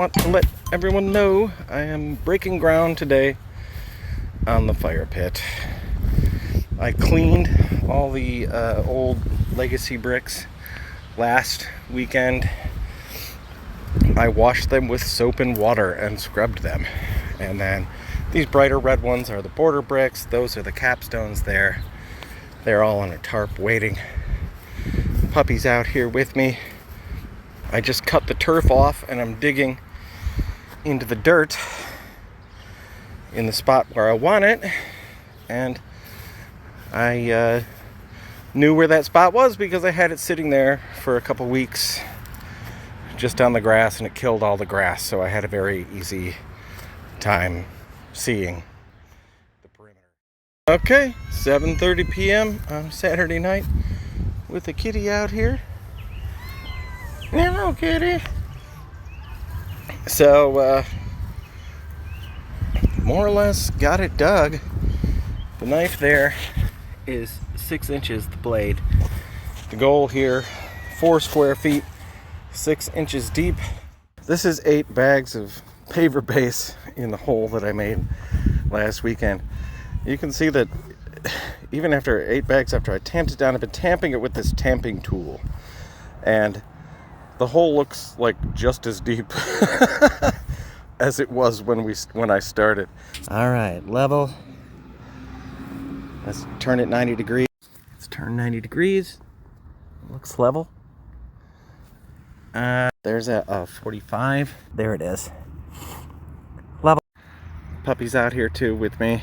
want to let everyone know I am breaking ground today on the fire pit. I cleaned all the old legacy bricks last weekend. I washed them with soap and water and scrubbed them. And then these brighter red ones are the border bricks. Those are the capstones there. They're all on a tarp waiting. Puppy's out here with me. I just cut the turf off and I'm digging into the dirt in the spot where I want it. And I knew where that spot was because I had it sitting there for a couple weeks just on the grass, and it killed all the grass, so I had a very easy time seeing the perimeter. Okay, 7:30 p.m. on Saturday night with the kitty out here. Hello, kitty. So, more or less got it dug. The knife there is 6 inches, the blade. The goal here, 4 square feet, 6 inches deep. This is 8 bags of paver base in the hole that I made last weekend. You can see that even after 8 bags after I tamped it down, I've been tamping it with this tamping tool. And the hole looks like just as deep as it was when I started. All right, level. Let's turn it 90 degrees. Let's turn 90 degrees. Looks level. There's a 45. There it is. Level. Puppy's out here too with me.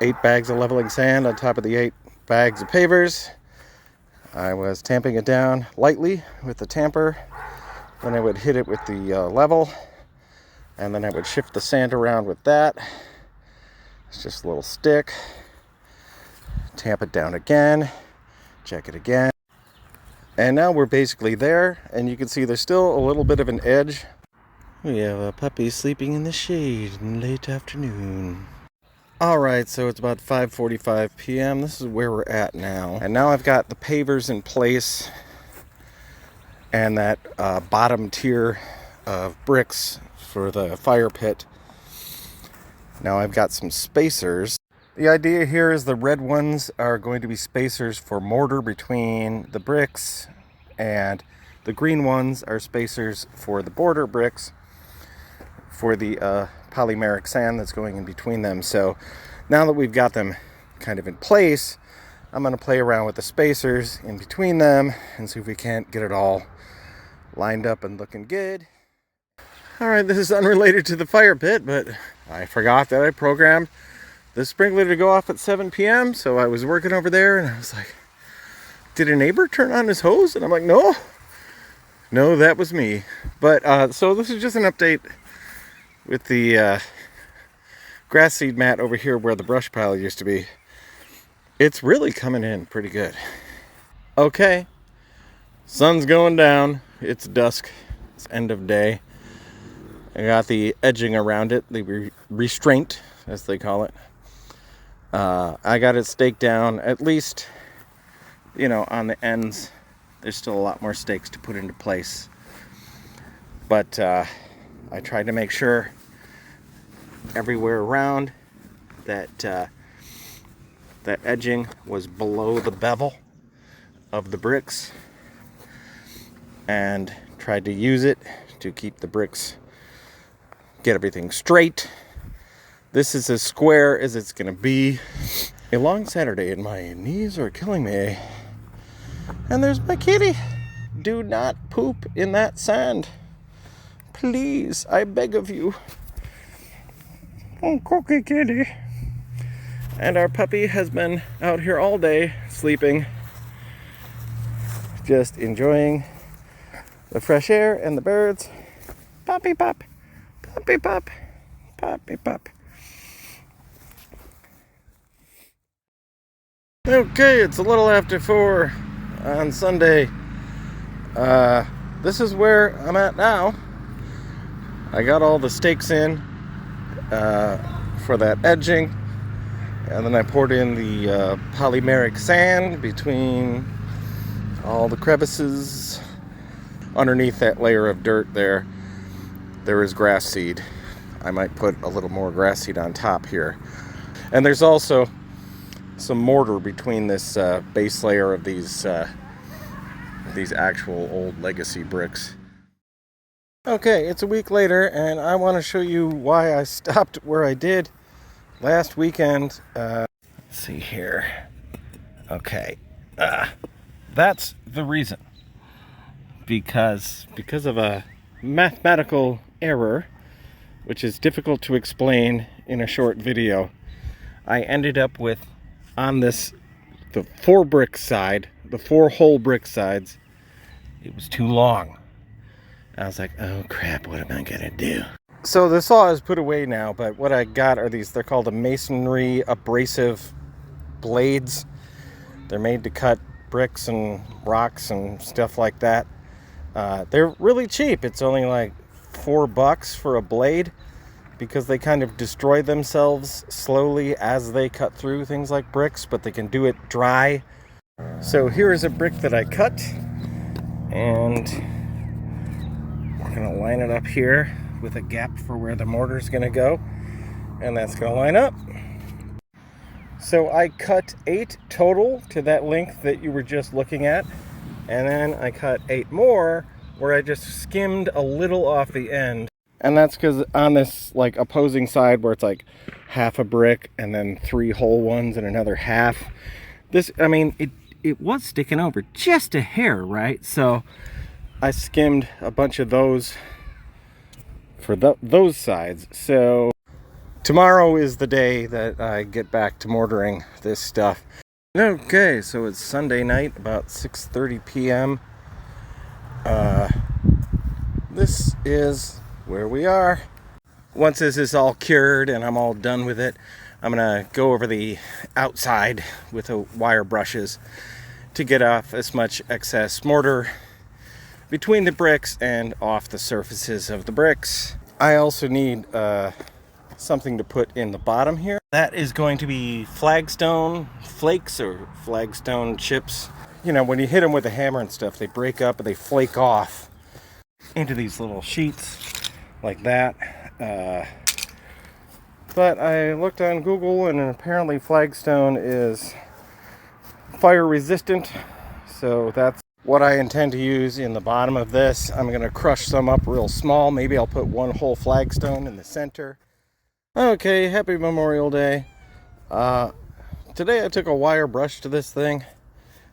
8 bags of leveling sand on top of the 8 bags of pavers. I was tamping it down lightly with the tamper. Then I would hit it with the level. And then I would shift the sand around with that. It's just a little stick. Tamp it down again, check it again, and now we're basically there, and you can see there's still a little bit of an edge. We have a puppy sleeping in the shade in the late afternoon. Alright, so it's about 5:45 p.m. This is where we're at now, and now I've got the pavers in place and that bottom tier of bricks for the fire pit. Now I've got some spacers. The idea here is the red ones are going to be spacers for mortar between the bricks, and the green ones are spacers for the border bricks for the polymeric sand that's going in between them. So now that we've got them kind of in place, I'm going to play around with the spacers in between them and see if we can't get it all lined up and looking good. Alright, this is unrelated to the fire pit, but I forgot that I programmed the sprinkler to go off at 7 p.m. So I was working over there and I was like, did a neighbor turn on his hose? And I'm like, no, that was me. But so this is just an update with the grass seed mat over here where the brush pile used to be. It's really coming in pretty good. Okay, sun's going down. It's dusk. It's end of day. I got the edging around it, the restraint, as they call it. I got it staked down, at least, on the ends. There's still a lot more stakes to put into place. But I tried to make sure everywhere around that that edging was below the bevel of the bricks, and tried to use it to keep the bricks, get everything straight. This is as square as it's going to be. A long Saturday and my knees are killing me. And there's my kitty. Do not poop in that sand. Please, I beg of you. Oh, cookie kitty. And our puppy has been out here all day sleeping. Just enjoying the fresh air and the birds. Puppy pup. Puppy pup. Puppy pup. Okay, it's a little after 4 on Sunday. This is where I'm at now. I got all the stakes in for that edging, and then I poured in the polymeric sand between all the crevices underneath that layer of dirt there. there is grass seed. I might put a little more grass seed on top here. And there's also some mortar between this base layer of these actual old legacy bricks. Okay, it's a week later, and I want to show you why I stopped where I did last weekend. Let's see here. Okay, that's the reason. Because of a mathematical error, which is difficult to explain in a short video, I ended up with, on this, the 4 brick side, the 4 whole brick sides, it was too long. I was like, oh crap, what am I gonna do? So the saw is put away now, but what I got are these, they're called the masonry abrasive blades. They're made to cut bricks and rocks and stuff like that. They're really cheap. It's only like $4 for a blade, because they kind of destroy themselves slowly as they cut through things like bricks, but they can do it dry. So here is a brick that I cut, and we're gonna line it up here with a gap for where the mortar is gonna go, and that's gonna line up. So I cut 8 total to that length that you were just looking at, and then I cut 8 more where I just skimmed a little off the end. And that's because on this like opposing side where it's like half a brick and then 3 whole ones and another half, this, I mean, it was sticking over just a hair, right? So I skimmed a bunch of those for those sides. So tomorrow is the day that I get back to mortaring this stuff. Okay, so it's Sunday night, about 6:30 p.m. This is where we are. Once this is all cured and I'm all done with it, I'm gonna go over the outside with the wire brushes to get off as much excess mortar between the bricks and off the surfaces of the bricks. I also need something to put in the bottom here. That is going to be flagstone flakes or flagstone chips. You know, when you hit them with a hammer and stuff, they break up and they flake off into these little sheets like that. But I looked on Google, and apparently flagstone is fire resistant, so that's what I intend to use in the bottom of this. I'm going to crush some up real small. Maybe I'll put 1 whole flagstone in the center. Okay, happy Memorial Day. Today I took a wire brush to this thing.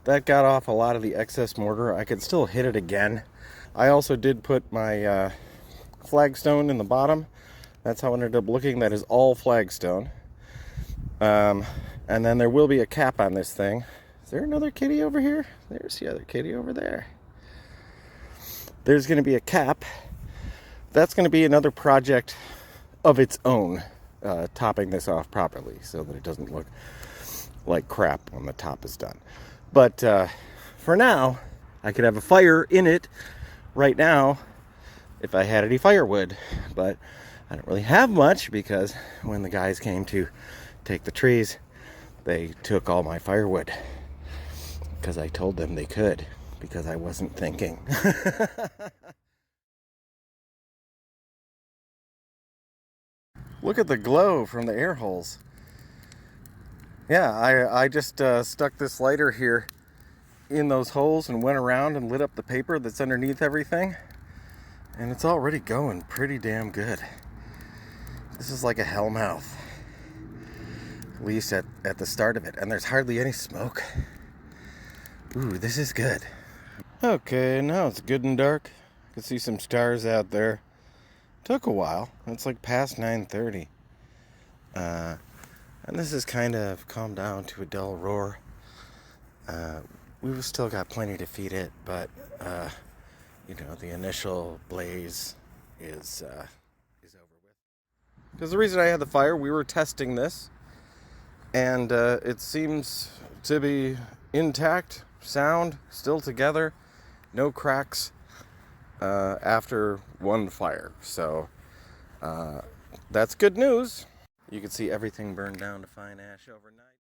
That got off a lot of the excess mortar. I could still hit it again. I also did put my flagstone in the bottom. That's how it ended up looking. That is all flagstone. And then there will be a cap on this thing. Is there another kitty over here? There's the other kitty over there. There's going to be a cap. That's going to be another project of its own, topping this off properly so that it doesn't look like crap when the top is done. But for now, I could have a fire in it right now if I had any firewood, but I don't really have much, because when the guys came to take the trees, they took all my firewood because I told them they could, because I wasn't thinking. Look at the glow from the air holes. Yeah, I just stuck this lighter here in those holes and went around and lit up the paper that's underneath everything, and it's already going pretty damn good. This is like a hell mouth, at least at the start of it, and there's hardly any smoke. Ooh, this is good. Okay, now it's good and dark. I can see some stars out there. Took a while. It's like past 9:30. And this has kind of calmed down to a dull roar. We've still got plenty to feed it, but you know, the initial blaze is over with. Because the reason I had the fire, we were testing this, and it seems to be intact, sound, still together, no cracks after one fire. So that's good news. You can see everything burned down to fine ash overnight.